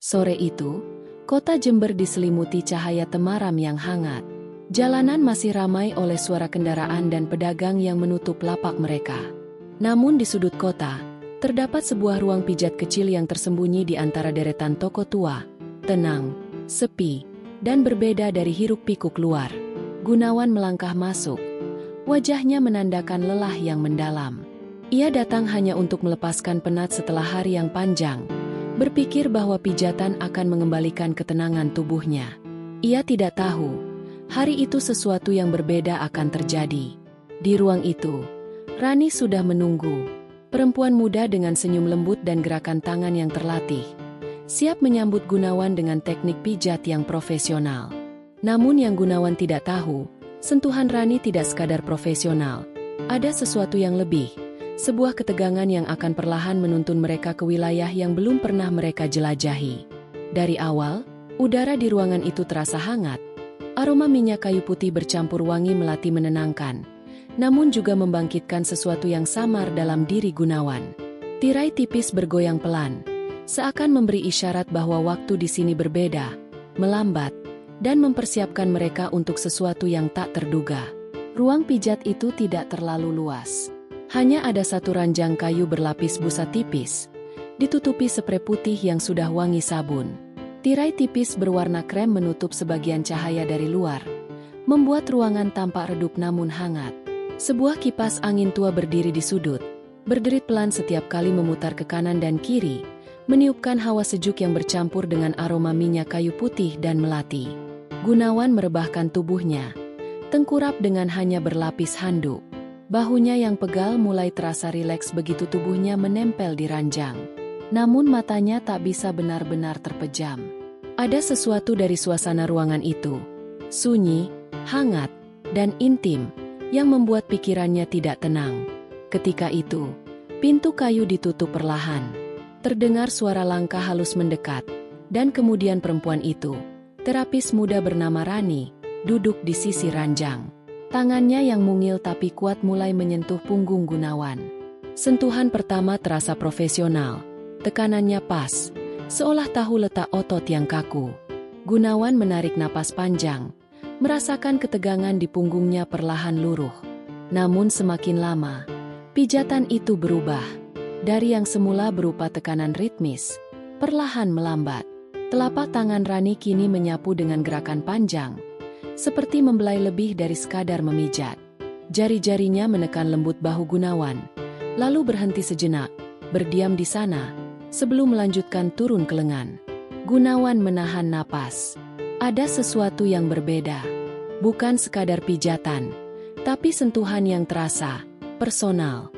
Sore itu, kota Jember diselimuti cahaya temaram yang hangat. Jalanan masih ramai oleh suara kendaraan dan pedagang yang menutup lapak mereka. Namun di sudut kota, terdapat sebuah ruang pijat kecil yang tersembunyi di antara deretan toko tua, tenang, sepi, dan berbeda dari hiruk-pikuk luar. Gunawan melangkah masuk. Wajahnya menandakan lelah yang mendalam. Ia datang hanya untuk melepaskan penat setelah hari yang panjang, berpikir bahwa pijatan akan mengembalikan ketenangan tubuhnya. Ia tidak tahu, hari itu sesuatu yang berbeda akan terjadi. Di ruang itu, Rani sudah menunggu. Perempuan muda dengan senyum lembut dan gerakan tangan yang terlatih, siap menyambut Gunawan dengan teknik pijat yang profesional. Namun yang Gunawan tidak tahu, sentuhan Rani tidak sekadar profesional. Ada sesuatu yang lebih, sebuah ketegangan yang akan perlahan menuntun mereka ke wilayah yang belum pernah mereka jelajahi. Dari awal, udara di ruangan itu terasa hangat. Aroma minyak kayu putih bercampur wangi melati menenangkan, namun juga membangkitkan sesuatu yang samar dalam diri Gunawan. Tirai tipis bergoyang pelan, seakan memberi isyarat bahwa waktu di sini berbeda, melambat, dan mempersiapkan mereka untuk sesuatu yang tak terduga. Ruang pijat itu tidak terlalu luas. Hanya ada satu ranjang kayu berlapis busa tipis, ditutupi sprei putih yang sudah wangi sabun. Tirai tipis berwarna krem menutup sebagian cahaya dari luar, membuat ruangan tampak redup namun hangat. Sebuah kipas angin tua berdiri di sudut, berderit pelan setiap kali memutar ke kanan dan kiri, meniupkan hawa sejuk yang bercampur dengan aroma minyak kayu putih dan melati. Gunawan merebahkan tubuhnya, tengkurap dengan hanya berlapis handuk. Bahunya yang pegal mulai terasa rileks begitu tubuhnya menempel di ranjang. Namun matanya tak bisa benar-benar terpejam. Ada sesuatu dari suasana ruangan itu, sunyi, hangat, dan intim, yang membuat pikirannya tidak tenang. Ketika itu, pintu kayu ditutup perlahan. Terdengar suara langkah halus mendekat, dan kemudian perempuan itu, terapis muda bernama Rani, duduk di sisi ranjang. Tangannya yang mungil tapi kuat mulai menyentuh punggung Gunawan. Sentuhan pertama terasa profesional, tekanannya pas, seolah tahu letak otot yang kaku. Gunawan menarik napas panjang, merasakan ketegangan di punggungnya perlahan luruh. Namun semakin lama, pijatan itu berubah. Dari yang semula berupa tekanan ritmis, perlahan melambat. Telapak tangan Rani kini menyapu dengan gerakan panjang, seperti membelai lebih dari sekadar memijat. Jari-jarinya menekan lembut bahu Gunawan, lalu berhenti sejenak, berdiam di sana, sebelum melanjutkan turun ke lengan. Gunawan menahan napas. Ada sesuatu yang berbeda. Bukan sekadar pijatan, tapi sentuhan yang terasa, personal.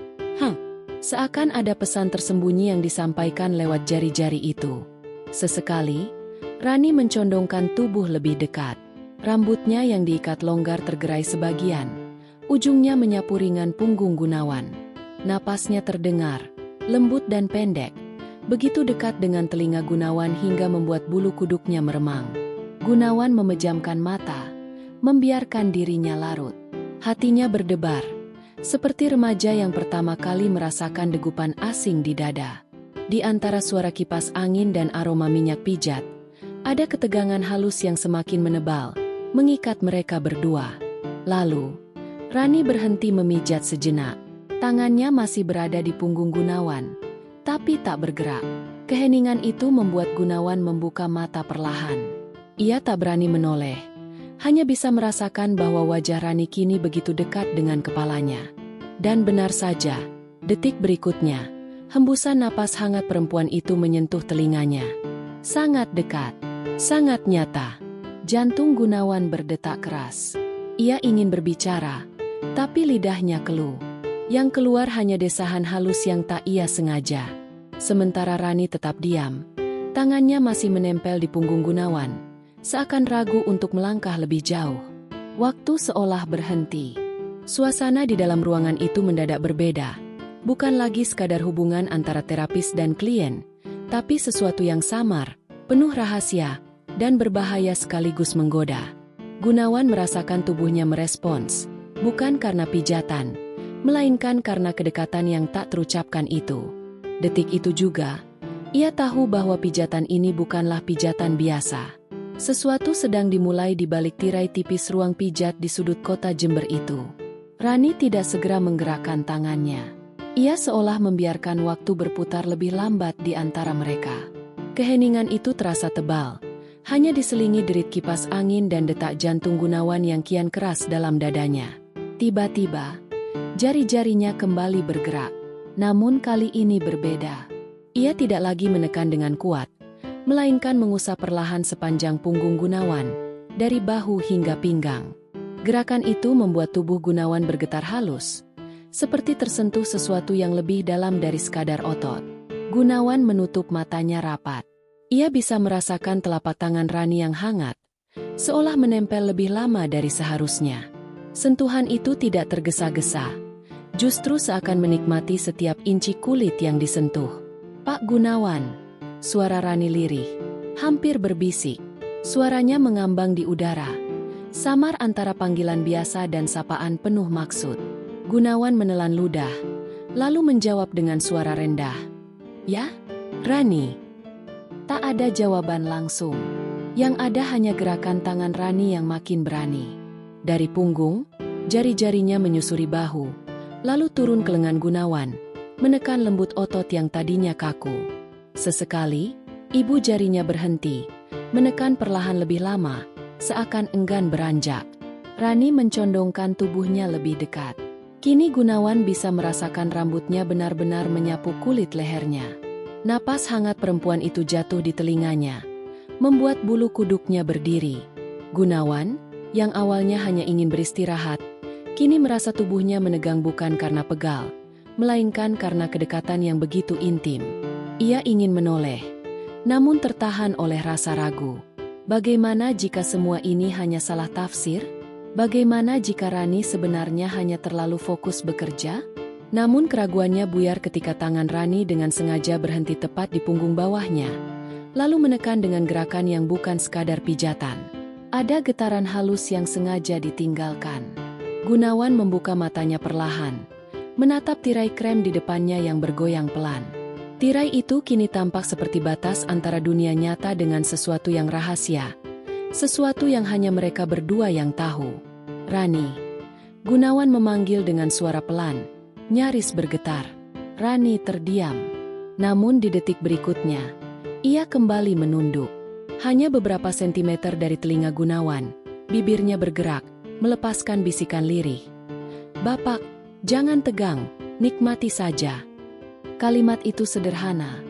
Seakan ada pesan tersembunyi yang disampaikan lewat jari-jari itu. Sesekali, Rani mencondongkan tubuh lebih dekat. Rambutnya yang diikat longgar tergerai sebagian. Ujungnya menyapu ringan punggung Gunawan. Napasnya terdengar, lembut dan pendek. Begitu dekat dengan telinga Gunawan hingga membuat bulu kuduknya meremang. Gunawan memejamkan mata, membiarkan dirinya larut. Hatinya berdebar, seperti remaja yang pertama kali merasakan degupan asing di dada. Di antara suara kipas angin dan aroma minyak pijat, ada ketegangan halus yang semakin menebal, mengikat mereka berdua. Lalu, Rani berhenti memijat sejenak. Tangannya masih berada di punggung Gunawan, tapi tak bergerak. Keheningan itu membuat Gunawan membuka mata perlahan. Ia tak berani menoleh, hanya bisa merasakan bahwa wajah Rani kini begitu dekat dengan kepalanya. Dan benar saja, detik berikutnya, hembusan napas hangat perempuan itu menyentuh telinganya. Sangat dekat, sangat nyata. Jantung Gunawan berdetak keras. Ia ingin berbicara, tapi lidahnya keluh. Yang keluar hanya desahan halus yang tak ia sengaja. Sementara Rani tetap diam, tangannya masih menempel di punggung Gunawan, seakan ragu untuk melangkah lebih jauh. Waktu seolah berhenti. Suasana di dalam ruangan itu mendadak berbeda. Bukan lagi sekadar hubungan antara terapis dan klien, tapi sesuatu yang samar, penuh rahasia, dan berbahaya sekaligus menggoda. Gunawan merasakan tubuhnya merespons, bukan karena pijatan, melainkan karena kedekatan yang tak terucapkan itu. Detik itu juga, Ia tahu bahwa pijatan ini bukanlah pijatan biasa. Sesuatu sedang dimulai di balik tirai tipis ruang pijat di sudut kota Jember itu. Rani tidak segera menggerakkan tangannya. Ia seolah membiarkan waktu berputar lebih lambat di antara mereka. Keheningan itu terasa tebal, hanya diselingi derit kipas angin dan detak jantung Gunawan yang kian keras dalam dadanya. Tiba-tiba, jari-jarinya kembali bergerak. Namun kali ini berbeda. Ia tidak lagi menekan dengan kuat, melainkan mengusap perlahan sepanjang punggung Gunawan, dari bahu hingga pinggang. Gerakan itu membuat tubuh Gunawan bergetar halus, seperti tersentuh sesuatu yang lebih dalam dari sekadar otot. Gunawan menutup matanya rapat. Ia bisa merasakan telapak tangan Rani yang hangat, seolah menempel lebih lama dari seharusnya. Sentuhan itu tidak tergesa-gesa, justru seakan menikmati setiap inci kulit yang disentuh. "Pak Gunawan," suara Rani lirih, hampir berbisik. Suaranya mengambang di udara, samar antara panggilan biasa dan sapaan penuh maksud. Gunawan menelan ludah, lalu menjawab dengan suara rendah. "Ya, Rani." Tak ada jawaban langsung. Yang ada hanya gerakan tangan Rani yang makin berani. Dari punggung, jari-jarinya menyusuri bahu, lalu turun ke lengan Gunawan, menekan lembut otot yang tadinya kaku. Sesekali, ibu jarinya berhenti, menekan perlahan lebih lama, seakan enggan beranjak. Rani mencondongkan tubuhnya lebih dekat. Kini Gunawan bisa merasakan rambutnya benar-benar menyapu kulit lehernya. Napas hangat perempuan itu jatuh di telinganya, membuat bulu kuduknya berdiri. Gunawan, yang awalnya hanya ingin beristirahat, kini merasa tubuhnya menegang bukan karena pegal, melainkan karena kedekatan yang begitu intim. Ia ingin menoleh, namun tertahan oleh rasa ragu. Bagaimana jika semua ini hanya salah tafsir? Bagaimana jika Rani sebenarnya hanya terlalu fokus bekerja? Namun keraguannya buyar ketika tangan Rani dengan sengaja berhenti tepat di punggung bawahnya, lalu menekan dengan gerakan yang bukan sekadar pijatan. Ada getaran halus yang sengaja ditinggalkan. Gunawan membuka matanya perlahan, menatap tirai krem di depannya yang bergoyang pelan. Tirai itu kini tampak seperti batas antara dunia nyata dengan sesuatu yang rahasia, sesuatu yang hanya mereka berdua yang tahu. "Rani." Gunawan memanggil dengan suara pelan, nyaris bergetar. Rani terdiam. Namun di detik berikutnya, ia kembali menunduk. Hanya beberapa sentimeter dari telinga Gunawan, bibirnya bergerak, melepaskan bisikan lirih. "Bapak, jangan tegang, nikmati saja." Kalimat itu sederhana,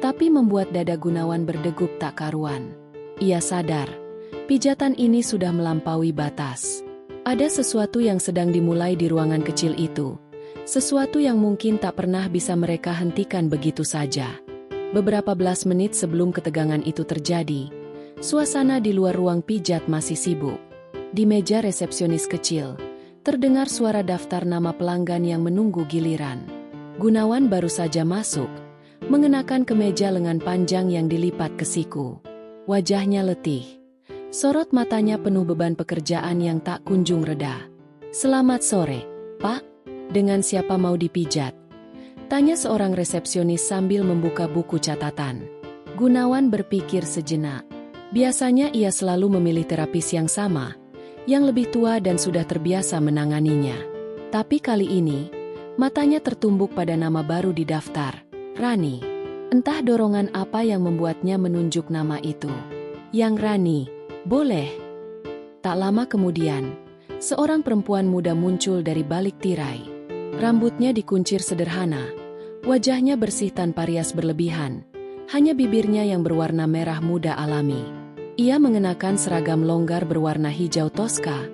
tapi membuat dada Gunawan berdegup tak karuan. Ia sadar, pijatan ini sudah melampaui batas. Ada sesuatu yang sedang dimulai di ruangan kecil itu, sesuatu yang mungkin tak pernah bisa mereka hentikan begitu saja. Beberapa belas menit sebelum ketegangan itu terjadi, suasana di luar ruang pijat masih sibuk. Di meja resepsionis kecil, terdengar suara daftar nama pelanggan yang menunggu giliran. Gunawan baru saja masuk, mengenakan kemeja lengan panjang yang dilipat ke siku. Wajahnya letih. Sorot matanya penuh beban pekerjaan yang tak kunjung reda. "Selamat sore, Pak. Dengan siapa mau dipijat?" tanya seorang resepsionis sambil membuka buku catatan. Gunawan berpikir sejenak. Biasanya ia selalu memilih terapis yang sama, yang lebih tua dan sudah terbiasa menanganinya. Tapi kali ini, matanya tertumbuk pada nama baru di daftar, Rani. Entah dorongan apa yang membuatnya menunjuk nama itu. "Yang Rani, boleh." Tak lama kemudian, seorang perempuan muda muncul dari balik tirai. Rambutnya dikuncir sederhana, wajahnya bersih tanpa rias berlebihan, hanya bibirnya yang berwarna merah muda alami. Ia mengenakan seragam longgar berwarna hijau toska,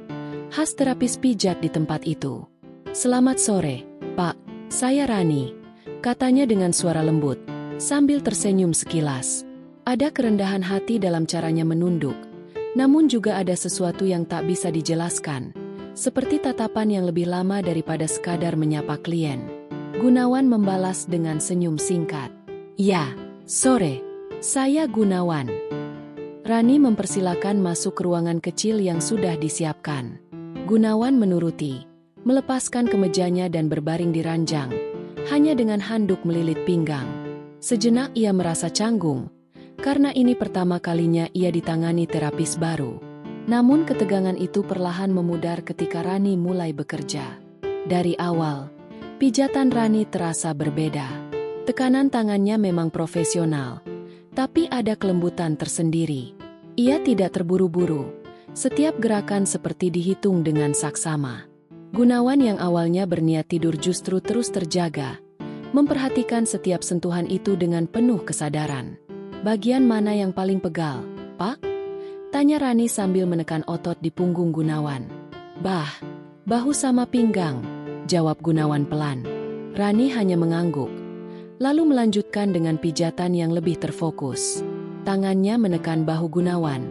khas terapis pijat di tempat itu. "Selamat sore, Pak, saya Rani," katanya dengan suara lembut, sambil tersenyum sekilas. Ada kerendahan hati dalam caranya menunduk, namun juga ada sesuatu yang tak bisa dijelaskan, seperti tatapan yang lebih lama daripada sekadar menyapa klien. Gunawan membalas dengan senyum singkat. "Ya, sore. Saya Gunawan." Rani mempersilakan masuk ke ruangan kecil yang sudah disiapkan. Gunawan menuruti, melepaskan kemejanya dan berbaring di ranjang, hanya dengan handuk melilit pinggang. Sejenak ia merasa canggung, karena ini pertama kalinya ia ditangani terapis baru. Namun ketegangan itu perlahan memudar ketika Rani mulai bekerja. Dari awal, pijatan Rani terasa berbeda. Tekanan tangannya memang profesional, tapi ada kelembutan tersendiri. Ia tidak terburu-buru, setiap gerakan seperti dihitung dengan saksama. Gunawan yang awalnya berniat tidur justru terus terjaga, memperhatikan setiap sentuhan itu dengan penuh kesadaran. "Bagian mana yang paling pegal, Pak?" tanya Rani sambil menekan otot di punggung Gunawan. Bahu sama pinggang," jawab Gunawan pelan. Rani hanya mengangguk, lalu melanjutkan dengan pijatan yang lebih terfokus. Tangannya menekan bahu Gunawan,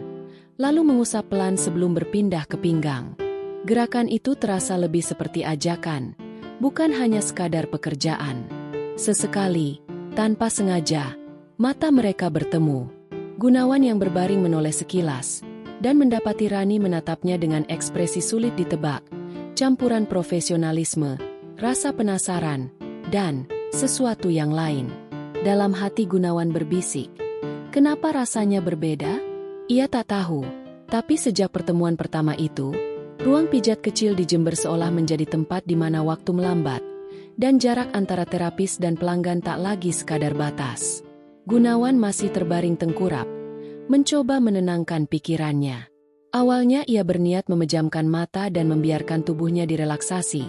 lalu mengusap pelan sebelum berpindah ke pinggang. Gerakan itu terasa lebih seperti ajakan, bukan hanya sekadar pekerjaan. Sesekali, tanpa sengaja, mata mereka bertemu. Gunawan yang berbaring menoleh sekilas, dan mendapati Rani menatapnya dengan ekspresi sulit ditebak, campuran profesionalisme, rasa penasaran, dan sesuatu yang lain. Dalam hati Gunawan berbisik, kenapa rasanya berbeda? Ia tak tahu, tapi sejak pertemuan pertama itu, ruang pijat kecil di Jember seolah menjadi tempat di mana waktu melambat, dan jarak antara terapis dan pelanggan tak lagi sekadar batas. Gunawan masih terbaring tengkurap, mencoba menenangkan pikirannya. Awalnya ia berniat memejamkan mata dan membiarkan tubuhnya direlaksasi,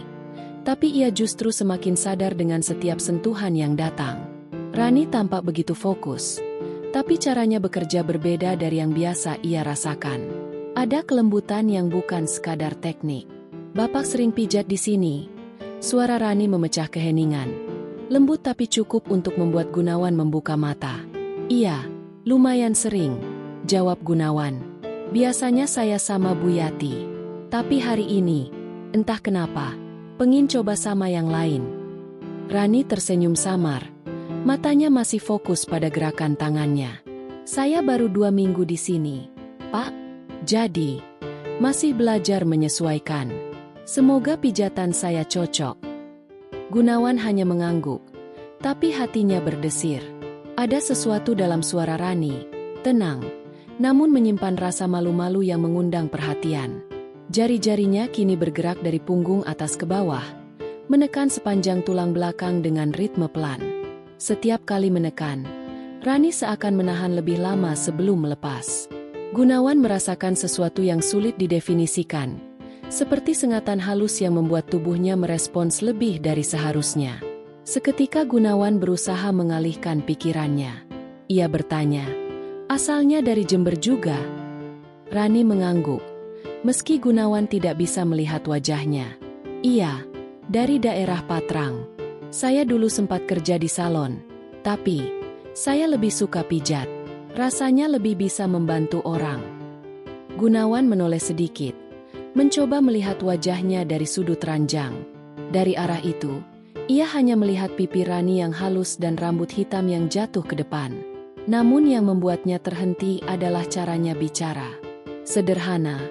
tapi ia justru semakin sadar dengan setiap sentuhan yang datang. Rani tampak begitu fokus, tapi caranya bekerja berbeda dari yang biasa ia rasakan. Ada kelembutan yang bukan sekadar teknik. "Bapak sering pijat di sini?" Suara Rani memecah keheningan. Lembut tapi cukup untuk membuat Gunawan membuka mata. "Iya, lumayan sering," jawab Gunawan. "Biasanya saya sama Bu Yati. Tapi hari ini, entah kenapa, pengin coba sama yang lain." Rani tersenyum samar. Matanya masih fokus pada gerakan tangannya. "Saya baru 2 minggu di sini, Pak. Jadi, masih belajar menyesuaikan. Semoga pijatan saya cocok." Gunawan hanya mengangguk, tapi hatinya berdesir. Ada sesuatu dalam suara Rani, tenang, namun menyimpan rasa malu-malu yang mengundang perhatian. Jari-jarinya kini bergerak dari punggung atas ke bawah, menekan sepanjang tulang belakang dengan ritme pelan. Setiap kali menekan, Rani seakan menahan lebih lama sebelum melepas. Gunawan merasakan sesuatu yang sulit didefinisikan, seperti sengatan halus yang membuat tubuhnya merespons lebih dari seharusnya. Seketika Gunawan berusaha mengalihkan pikirannya. Ia bertanya, "Asalnya dari Jember juga?" Rani mengangguk, meski Gunawan tidak bisa melihat wajahnya. "Iya, dari daerah Patrang. Saya dulu sempat kerja di salon, tapi saya lebih suka pijat. Rasanya lebih bisa membantu orang." Gunawan menoleh sedikit, mencoba melihat wajahnya dari sudut ranjang. Dari arah itu, ia hanya melihat pipi Rani yang halus dan rambut hitam yang jatuh ke depan. Namun yang membuatnya terhenti adalah caranya bicara. Sederhana,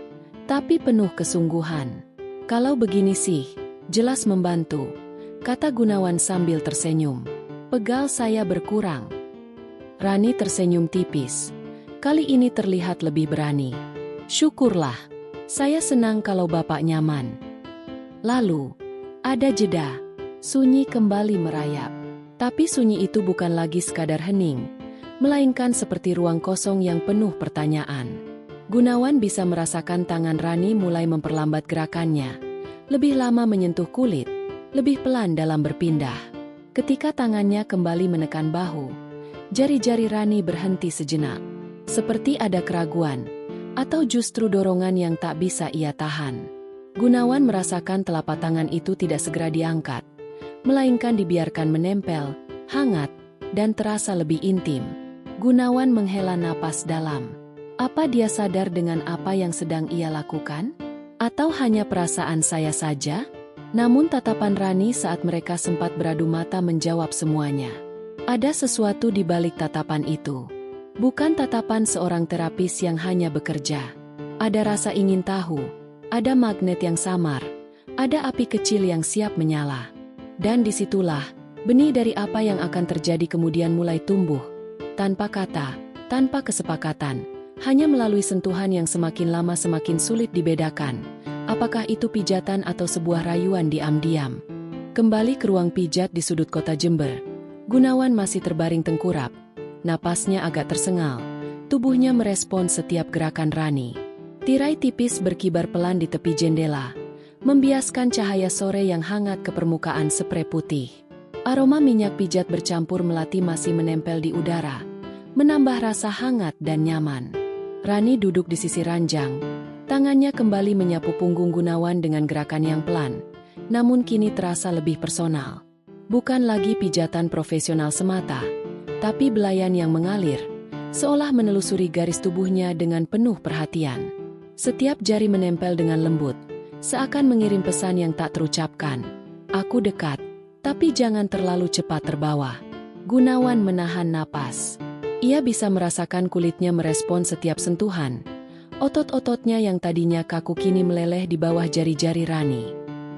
tapi penuh kesungguhan. "Kalau begini sih, jelas membantu," kata Gunawan sambil tersenyum. "Pegal saya berkurang." Rani tersenyum tipis. Kali ini terlihat lebih berani. "Syukurlah. Saya senang kalau Bapak nyaman." Lalu, ada jeda. Sunyi kembali merayap. Tapi sunyi itu bukan lagi sekadar hening, melainkan seperti ruang kosong yang penuh pertanyaan. Gunawan bisa merasakan tangan Rani mulai memperlambat gerakannya, lebih lama menyentuh kulit, lebih pelan dalam berpindah. Ketika tangannya kembali menekan bahu, jari-jari Rani berhenti sejenak, seperti ada keraguan, atau justru dorongan yang tak bisa ia tahan. Gunawan merasakan telapak tangan itu tidak segera diangkat, melainkan dibiarkan menempel, hangat, dan terasa lebih intim. Gunawan menghela napas dalam. Apa dia sadar dengan apa yang sedang ia lakukan? Atau hanya perasaan saya saja? Namun tatapan Rani saat mereka sempat beradu mata menjawab semuanya. Ada sesuatu di balik tatapan itu. Bukan tatapan seorang terapis yang hanya bekerja. Ada rasa ingin tahu, ada magnet yang samar, ada api kecil yang siap menyala. Dan disitulah, Benih dari apa yang akan terjadi kemudian mulai tumbuh. Tanpa kata, tanpa kesepakatan, hanya melalui sentuhan yang semakin lama semakin sulit dibedakan. Apakah itu pijatan atau sebuah rayuan diam-diam? Kembali ke ruang pijat di sudut kota Jember. Gunawan masih terbaring tengkurap. Napasnya agak tersengal. Tubuhnya merespon setiap gerakan Rani. Tirai tipis berkibar pelan di tepi jendela, membiaskan cahaya sore yang hangat ke permukaan sprei putih. Aroma minyak pijat bercampur melati masih menempel di udara, menambah rasa hangat dan nyaman. Rani duduk di sisi ranjang. Tangannya kembali menyapu punggung Gunawan dengan gerakan yang pelan, namun kini terasa lebih personal. Bukan lagi pijatan profesional semata, tapi belayan yang mengalir, seolah menelusuri garis tubuhnya dengan penuh perhatian. Setiap jari menempel dengan lembut, seakan mengirim pesan yang tak terucapkan. Aku dekat, tapi jangan terlalu cepat terbawa. Gunawan menahan napas. Ia bisa merasakan kulitnya merespon setiap sentuhan. Otot-ototnya yang tadinya kaku kini meleleh di bawah jari-jari Rani.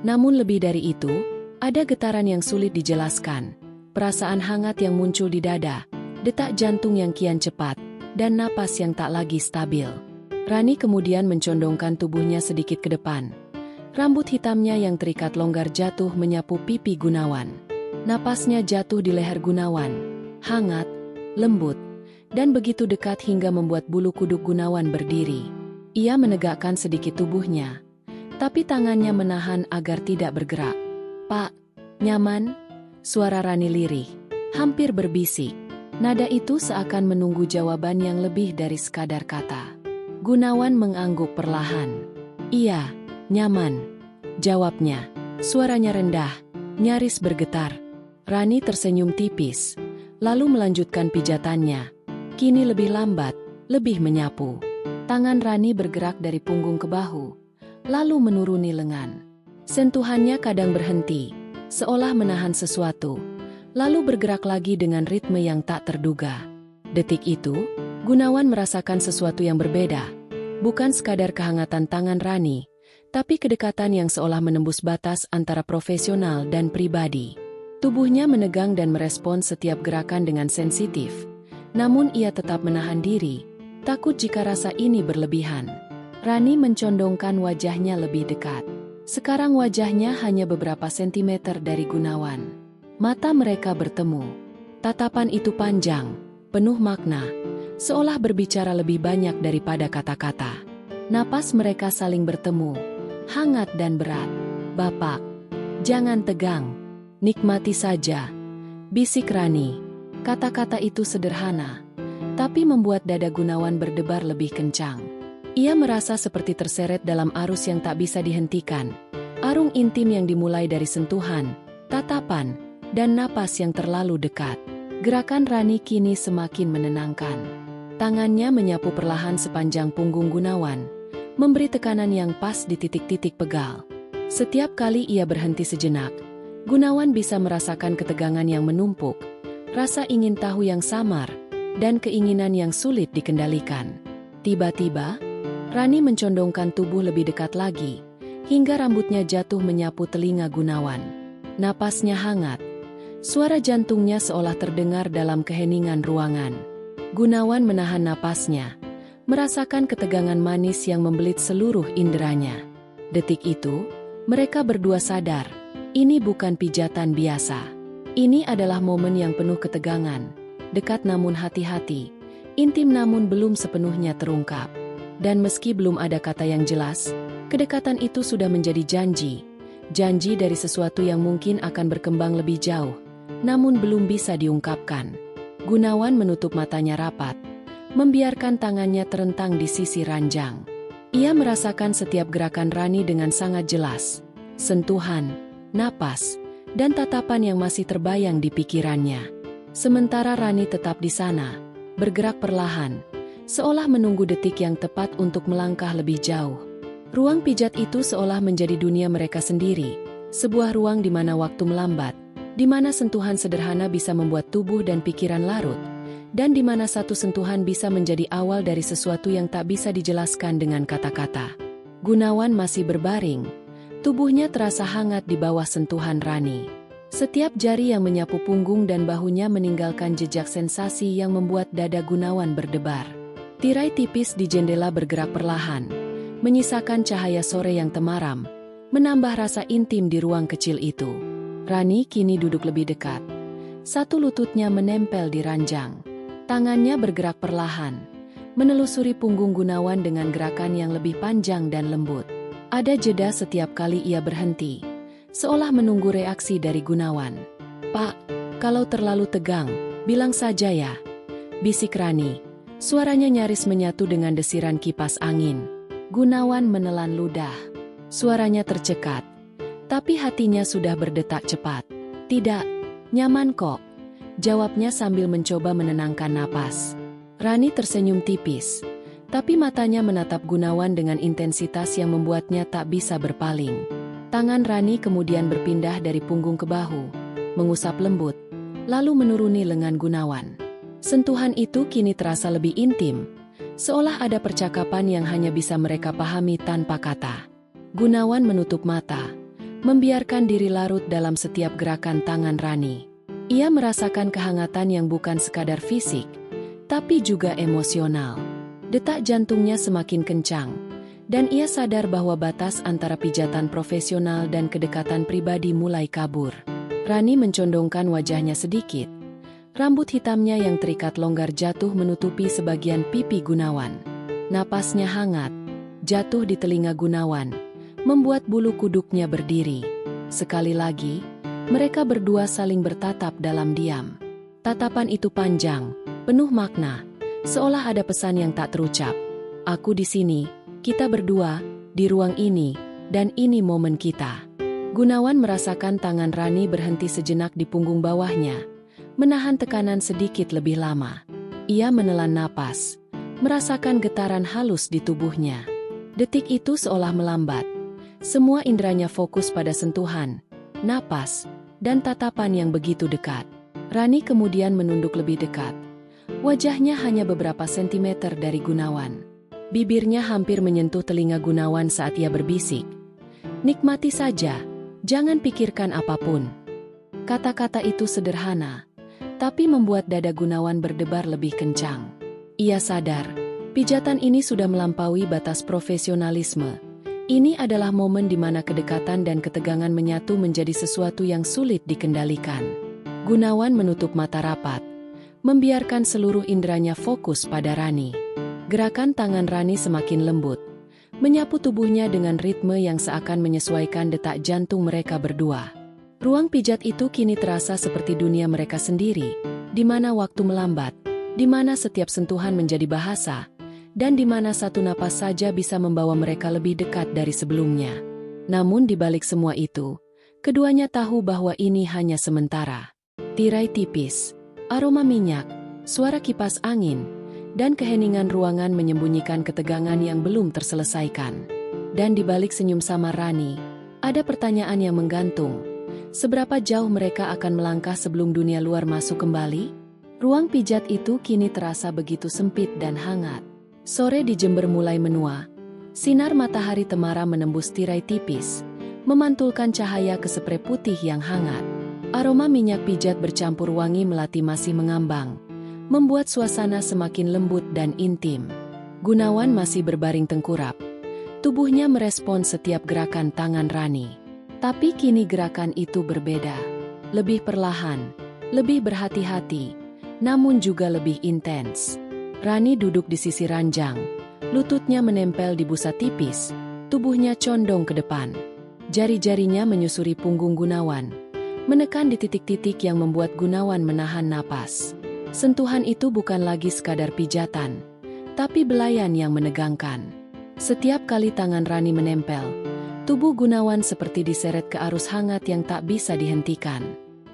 Namun lebih dari itu, ada getaran yang sulit dijelaskan. Perasaan hangat yang muncul di dada, detak jantung yang kian cepat, dan napas yang tak lagi stabil. Rani kemudian mencondongkan tubuhnya sedikit ke depan. Rambut hitamnya yang terikat longgar jatuh menyapu pipi Gunawan. Napasnya jatuh di leher Gunawan. Hangat, lembut, dan begitu dekat hingga membuat bulu kuduk Gunawan berdiri. Ia menegakkan sedikit tubuhnya, tapi tangannya menahan agar tidak bergerak. "Pak, nyaman?" Suara Rani lirih, hampir berbisik. Nada itu seakan menunggu jawaban yang lebih dari sekadar kata. Gunawan mengangguk perlahan. "Iya, nyaman," jawabnya. Suaranya rendah, nyaris bergetar. Rani tersenyum tipis, lalu melanjutkan pijatannya. Kini lebih lambat, lebih menyapu. Tangan Rani bergerak dari punggung ke bahu, lalu menuruni lengan. Sentuhannya kadang berhenti, seolah menahan sesuatu, lalu bergerak lagi dengan ritme yang tak terduga. Detik itu, Gunawan merasakan sesuatu yang berbeda. Bukan sekadar kehangatan tangan Rani, tapi kedekatan yang seolah menembus batas antara profesional dan pribadi. Tubuhnya menegang dan merespon setiap gerakan dengan sensitif. Namun ia tetap menahan diri, takut jika rasa ini berlebihan. Rani mencondongkan wajahnya lebih dekat. Sekarang wajahnya hanya beberapa sentimeter dari Gunawan. Mata mereka bertemu. Tatapan itu panjang, penuh makna, seolah berbicara lebih banyak daripada kata-kata. Napas mereka saling bertemu, hangat dan berat. "Bapak, jangan tegang, nikmati saja," bisik Rani. Kata-kata itu sederhana, tapi membuat dada Gunawan berdebar lebih kencang. Ia merasa seperti terseret dalam arus yang tak bisa dihentikan. Arung intim yang dimulai dari sentuhan, tatapan, dan napas yang terlalu dekat. Gerakan Rani kini semakin menenangkan. Tangannya menyapu perlahan sepanjang punggung Gunawan, memberi tekanan yang pas di titik-titik pegal. Setiap kali ia berhenti sejenak, Gunawan bisa merasakan ketegangan yang menumpuk, rasa ingin tahu yang samar, dan keinginan yang sulit dikendalikan. Tiba-tiba, Rani mencondongkan tubuh lebih dekat lagi, hingga rambutnya jatuh menyapu telinga Gunawan. Napasnya hangat, suara jantungnya seolah terdengar dalam keheningan ruangan. Gunawan menahan napasnya, merasakan ketegangan manis yang membelit seluruh inderanya. Detik itu, mereka berdua sadar, ini bukan pijatan biasa. Ini adalah momen yang penuh ketegangan, dekat namun hati-hati, intim namun belum sepenuhnya terungkap. Dan meski belum ada kata yang jelas, kedekatan itu sudah menjadi janji. Janji dari sesuatu yang mungkin akan berkembang lebih jauh, namun belum bisa diungkapkan. Gunawan menutup matanya rapat, membiarkan tangannya terentang di sisi ranjang. Ia merasakan setiap gerakan Rani dengan sangat jelas. Sentuhan, napas, dan tatapan yang masih terbayang di pikirannya. Sementara Rani tetap di sana, bergerak perlahan, seolah menunggu detik yang tepat untuk melangkah lebih jauh. Ruang pijat itu seolah menjadi dunia mereka sendiri, sebuah ruang di mana waktu melambat, di mana sentuhan sederhana bisa membuat tubuh dan pikiran larut, dan di mana satu sentuhan bisa menjadi awal dari sesuatu yang tak bisa dijelaskan dengan kata-kata. Gunawan masih berbaring, tubuhnya terasa hangat di bawah sentuhan Rani. Setiap jari yang menyapu punggung dan bahunya meninggalkan jejak sensasi yang membuat dada Gunawan berdebar. Tirai tipis di jendela bergerak perlahan, menyisakan cahaya sore yang temaram, menambah rasa intim di ruang kecil itu. Rani kini duduk lebih dekat. Satu lututnya menempel di ranjang. Tangannya bergerak perlahan, menelusuri punggung Gunawan dengan gerakan yang lebih panjang dan lembut. Ada jeda setiap kali ia berhenti, seolah menunggu reaksi dari Gunawan. "Pak, kalau terlalu tegang, bilang saja ya," bisik Rani. Suaranya nyaris menyatu dengan desiran kipas angin. Gunawan menelan ludah. Suaranya tercekat, tapi hatinya sudah berdetak cepat. "Tidak, nyaman kok," jawabnya sambil mencoba menenangkan napas. Rani tersenyum tipis, tapi matanya menatap Gunawan dengan intensitas yang membuatnya tak bisa berpaling. Tangan Rani kemudian berpindah dari punggung ke bahu, mengusap lembut, lalu menuruni lengan Gunawan. Sentuhan itu kini terasa lebih intim, seolah ada percakapan yang hanya bisa mereka pahami tanpa kata. Gunawan menutup mata, membiarkan diri larut dalam setiap gerakan tangan Rani. Ia merasakan kehangatan yang bukan sekadar fisik, tapi juga emosional. Detak jantungnya semakin kencang, dan ia sadar bahwa batas antara pijatan profesional dan kedekatan pribadi mulai kabur. Rani mencondongkan wajahnya sedikit. Rambut hitamnya yang terikat longgar jatuh menutupi sebagian pipi Gunawan. Napasnya hangat, jatuh di telinga Gunawan, membuat bulu kuduknya berdiri. Sekali lagi, mereka berdua saling bertatap dalam diam. Tatapan itu panjang, penuh makna, seolah ada pesan yang tak terucap. "Aku di sini, kita berdua, di ruang ini, dan ini momen kita." Gunawan merasakan tangan Rani berhenti sejenak di punggung bawahnya, menahan tekanan sedikit lebih lama. Ia menelan napas, merasakan getaran halus di tubuhnya. Detik itu seolah melambat. Semua inderanya fokus pada sentuhan, napas, dan tatapan yang begitu dekat. Rani kemudian menunduk lebih dekat. Wajahnya hanya beberapa sentimeter dari Gunawan. Bibirnya hampir menyentuh telinga Gunawan saat ia berbisik, "Nikmati saja, jangan pikirkan apapun." Kata-kata itu sederhana, tapi membuat dada Gunawan berdebar lebih kencang. Ia sadar, pijatan ini sudah melampaui batas profesionalisme. Ini adalah momen di mana kedekatan dan ketegangan menyatu menjadi sesuatu yang sulit dikendalikan. Gunawan menutup mata rapat, membiarkan seluruh inderanya fokus pada Rani. Gerakan tangan Rani semakin lembut, menyapu tubuhnya dengan ritme yang seakan menyesuaikan detak jantung mereka berdua. Ruang pijat itu kini terasa seperti dunia mereka sendiri, di mana waktu melambat, di mana setiap sentuhan menjadi bahasa, dan di mana satu napas saja bisa membawa mereka lebih dekat dari sebelumnya. Namun di balik semua itu, keduanya tahu bahwa ini hanya sementara. Tirai tipis, aroma minyak, suara kipas angin, dan keheningan ruangan menyembunyikan ketegangan yang belum terselesaikan. Dan di balik senyum samar Rani, ada pertanyaan yang menggantung. Seberapa jauh mereka akan melangkah sebelum dunia luar masuk kembali? Ruang pijat itu kini terasa begitu sempit dan hangat. Sore di Jember mulai menua. Sinar matahari temaram menembus tirai tipis, memantulkan cahaya ke spray putih yang hangat. Aroma minyak pijat bercampur wangi melati masih mengambang, membuat suasana semakin lembut dan intim. Gunawan masih berbaring tengkurap. Tubuhnya merespon setiap gerakan tangan Rani. Tapi kini gerakan itu berbeda. Lebih perlahan, lebih berhati-hati, namun juga lebih intens. Rani duduk di sisi ranjang, lututnya menempel di busa tipis, tubuhnya condong ke depan. Jari-jarinya menyusuri punggung Gunawan, menekan di titik-titik yang membuat Gunawan menahan napas. Sentuhan itu bukan lagi sekadar pijatan, tapi belayan yang menegangkan. Setiap kali tangan Rani menempel, tubuh Gunawan seperti diseret ke arus hangat yang tak bisa dihentikan.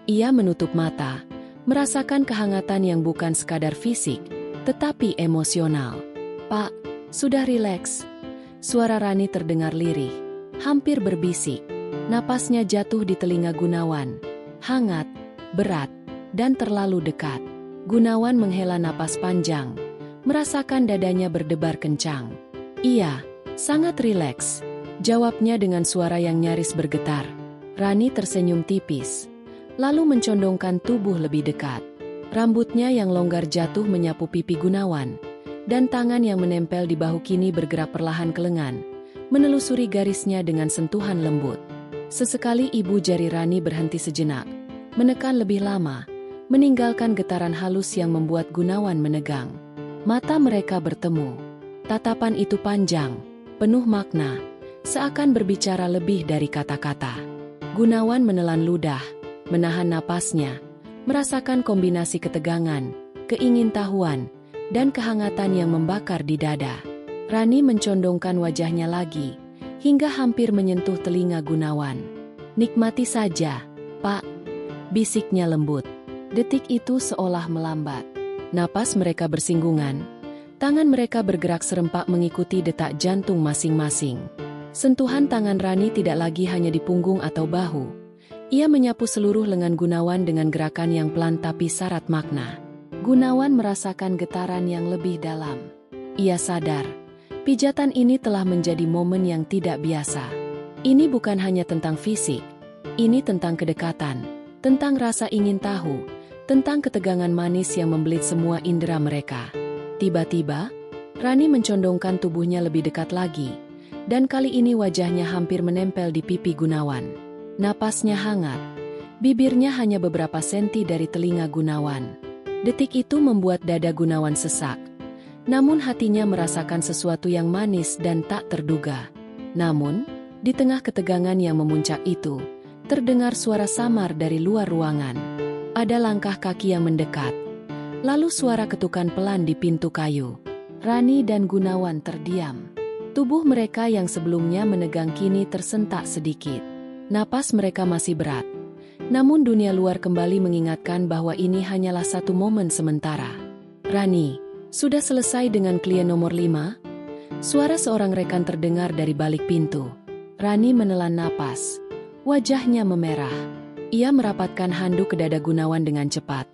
Ia menutup mata, merasakan kehangatan yang bukan sekadar fisik, tetapi emosional. "Pak, sudah rileks." Suara Rani terdengar lirih, hampir berbisik. Napasnya jatuh di telinga Gunawan, hangat, berat, dan terlalu dekat. Gunawan menghela napas panjang, merasakan dadanya berdebar kencang. "Iya, sangat rileks," jawabnya dengan suara yang nyaris bergetar. Rani tersenyum tipis, lalu mencondongkan tubuh lebih dekat. Rambutnya yang longgar jatuh menyapu pipi Gunawan, dan tangan yang menempel di bahu kini bergerak perlahan ke lengan, menelusuri garisnya dengan sentuhan lembut. Sesekali ibu jari Rani berhenti sejenak, menekan lebih lama, meninggalkan getaran halus yang membuat Gunawan menegang. Mata mereka bertemu. Tatapan itu panjang, penuh makna, seakan berbicara lebih dari kata-kata. Gunawan menelan ludah, menahan napasnya, merasakan kombinasi ketegangan, keingintahuan, dan kehangatan yang membakar di dada. Rani mencondongkan wajahnya lagi, hingga hampir menyentuh telinga Gunawan. "Nikmati saja, Pak," bisiknya lembut. Detik itu seolah melambat. Napas mereka bersinggungan, tangan mereka bergerak serempak mengikuti detak jantung masing-masing. Sentuhan tangan Rani tidak lagi hanya di punggung atau bahu. Ia menyapu seluruh lengan Gunawan dengan gerakan yang pelan tapi syarat makna. Gunawan merasakan getaran yang lebih dalam. Ia sadar, pijatan ini telah menjadi momen yang tidak biasa. Ini bukan hanya tentang fisik, ini tentang kedekatan, tentang rasa ingin tahu, tentang ketegangan manis yang membelit semua indera mereka. Tiba-tiba, Rani mencondongkan tubuhnya lebih dekat lagi, dan kali ini wajahnya hampir menempel di pipi Gunawan. Napasnya hangat, bibirnya hanya beberapa senti dari telinga Gunawan. Detik itu membuat dada Gunawan sesak, namun hatinya merasakan sesuatu yang manis dan tak terduga. Namun, di tengah ketegangan yang memuncak itu, terdengar suara samar dari luar ruangan. Ada langkah kaki yang mendekat, lalu suara ketukan pelan di pintu kayu. Rani dan Gunawan terdiam. Tubuh mereka yang sebelumnya menegang kini tersentak sedikit. Napas mereka masih berat. Namun dunia luar kembali mengingatkan bahwa ini hanyalah satu momen sementara. "Rani, sudah selesai dengan klien nomor 5? Suara seorang rekan terdengar dari balik pintu. Rani menelan napas. Wajahnya memerah. Ia merapatkan handuk ke dada Gunawan dengan cepat,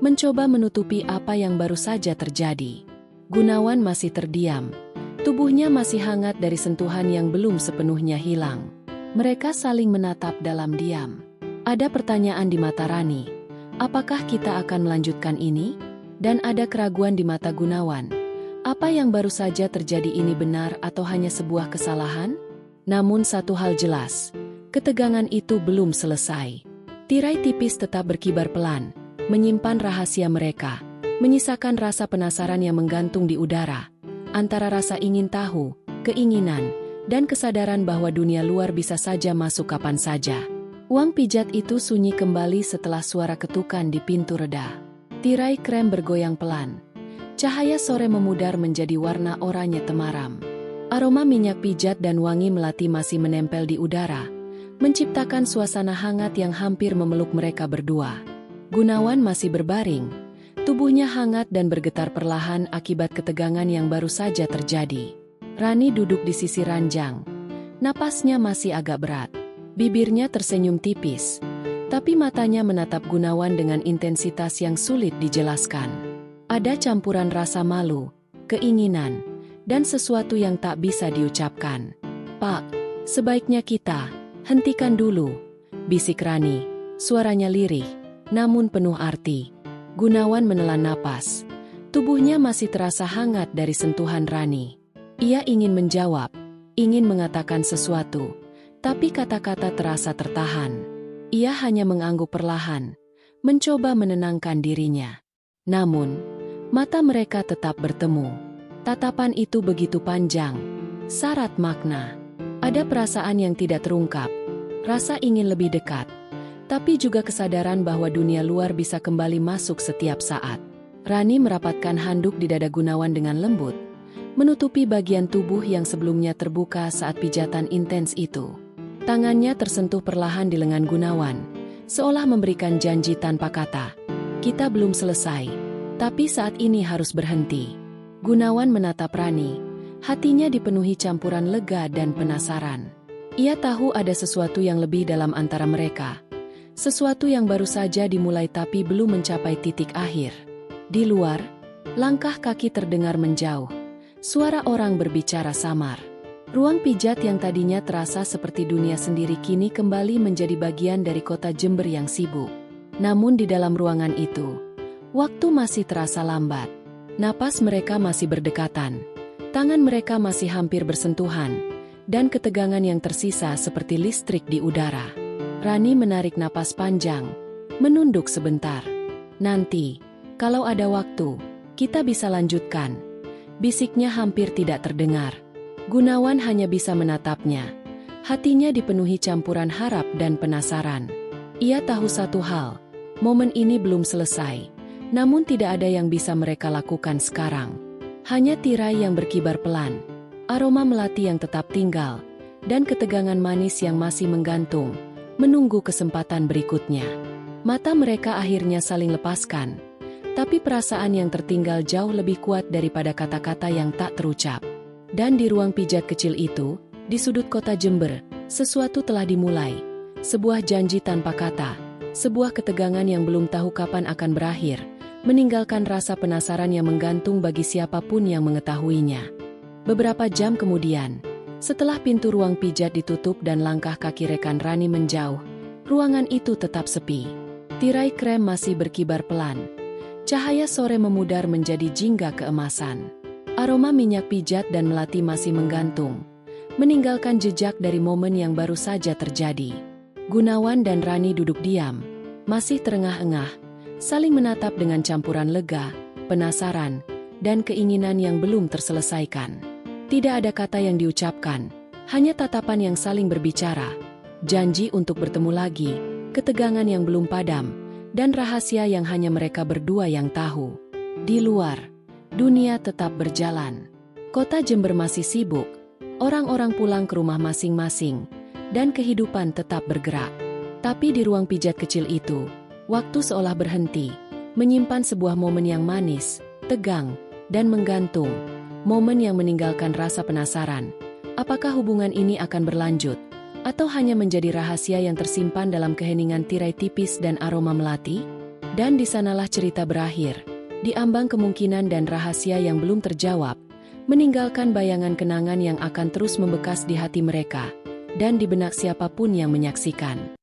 mencoba menutupi apa yang baru saja terjadi. Gunawan masih terdiam. Tubuhnya masih hangat dari sentuhan yang belum sepenuhnya hilang. Mereka saling menatap dalam diam. Ada pertanyaan di mata Rani. Apakah kita akan melanjutkan ini? Dan ada keraguan di mata Gunawan. Apa yang baru saja terjadi ini benar atau hanya sebuah kesalahan? Namun satu hal jelas, ketegangan itu belum selesai. Tirai tipis tetap berkibar pelan, menyimpan rahasia mereka, menyisakan rasa penasaran yang menggantung di udara, antara rasa ingin tahu, keinginan, dan kesadaran bahwa dunia luar bisa saja masuk kapan saja. Uang pijat itu sunyi kembali setelah suara ketukan di pintu reda. Tirai krem bergoyang pelan. Cahaya sore memudar menjadi warna oranye temaram. Aroma minyak pijat dan wangi melati masih menempel di udara, menciptakan suasana hangat yang hampir memeluk mereka berdua. Gunawan masih berbaring, tubuhnya hangat dan bergetar perlahan akibat ketegangan yang baru saja terjadi. Rani duduk di sisi ranjang, napasnya masih agak berat, bibirnya tersenyum tipis, tapi matanya menatap Gunawan dengan intensitas yang sulit dijelaskan. Ada campuran rasa malu, keinginan, dan sesuatu yang tak bisa diucapkan. "Pak, sebaiknya kita hentikan dulu," bisik Rani. Suaranya lirih, namun penuh arti. Gunawan menelan napas. Tubuhnya masih terasa hangat dari sentuhan Rani. Ia ingin menjawab, ingin mengatakan sesuatu, tapi kata-kata terasa tertahan. Ia hanya mengangguk perlahan, mencoba menenangkan dirinya. Namun, mata mereka tetap bertemu. Tatapan itu begitu panjang, syarat makna. Ada perasaan yang tidak terungkap, rasa ingin lebih dekat, tapi juga kesadaran bahwa dunia luar bisa kembali masuk setiap saat. Rani merapatkan handuk di dada Gunawan dengan lembut, menutupi bagian tubuh yang sebelumnya terbuka saat pijatan intens itu. Tangannya tersentuh perlahan di lengan Gunawan, seolah memberikan janji tanpa kata. "Kita belum selesai, tapi saat ini harus berhenti." Gunawan menatap Rani. Hatinya dipenuhi campuran lega dan penasaran. Ia tahu ada sesuatu yang lebih dalam antara mereka. Sesuatu yang baru saja dimulai tapi belum mencapai titik akhir. Di luar, langkah kaki terdengar menjauh. Suara orang berbicara samar. Ruang pijat yang tadinya terasa seperti dunia sendiri kini kembali menjadi bagian dari kota Jember yang sibuk. Namun di dalam ruangan itu, waktu masih terasa lambat. Napas mereka masih berdekatan, tangan mereka masih hampir bersentuhan, dan ketegangan yang tersisa seperti listrik di udara. Rani menarik napas panjang, menunduk sebentar. "Nanti, kalau ada waktu, kita bisa lanjutkan," bisiknya hampir tidak terdengar. Gunawan hanya bisa menatapnya. Hatinya dipenuhi campuran harap dan penasaran. Ia tahu satu hal, momen ini belum selesai, namun tidak ada yang bisa mereka lakukan sekarang. Hanya tirai yang berkibar pelan, aroma melati yang tetap tinggal, dan ketegangan manis yang masih menggantung, menunggu kesempatan berikutnya. Mata mereka akhirnya saling lepaskan, tapi perasaan yang tertinggal jauh lebih kuat daripada kata-kata yang tak terucap. Dan di ruang pijat kecil itu, di sudut kota Jember, sesuatu telah dimulai. Sebuah janji tanpa kata, sebuah ketegangan yang belum tahu kapan akan berakhir, meninggalkan rasa penasaran yang menggantung bagi siapapun yang mengetahuinya. Beberapa jam kemudian, setelah pintu ruang pijat ditutup dan langkah kaki rekan Rani menjauh, ruangan itu tetap sepi. Tirai krem masih berkibar pelan. Cahaya sore memudar menjadi jingga keemasan. Aroma minyak pijat dan melati masih menggantung, meninggalkan jejak dari momen yang baru saja terjadi. Gunawan dan Rani duduk diam, masih terengah-engah, saling menatap dengan campuran lega, penasaran, dan keinginan yang belum terselesaikan. Tidak ada kata yang diucapkan, hanya tatapan yang saling berbicara, janji untuk bertemu lagi, ketegangan yang belum padam, dan rahasia yang hanya mereka berdua yang tahu. Di luar, dunia tetap berjalan. Kota Jember masih sibuk, orang-orang pulang ke rumah masing-masing, dan kehidupan tetap bergerak. Tapi di ruang pijat kecil itu, waktu seolah berhenti, menyimpan sebuah momen yang manis, tegang, dan menggantung. Momen yang meninggalkan rasa penasaran. Apakah hubungan ini akan berlanjut, atau hanya menjadi rahasia yang tersimpan dalam keheningan tirai tipis dan aroma melati? Dan di sanalah cerita berakhir. Diambang kemungkinan dan rahasia yang belum terjawab, meninggalkan bayangan kenangan yang akan terus membekas di hati mereka, dan di benak siapapun yang menyaksikan.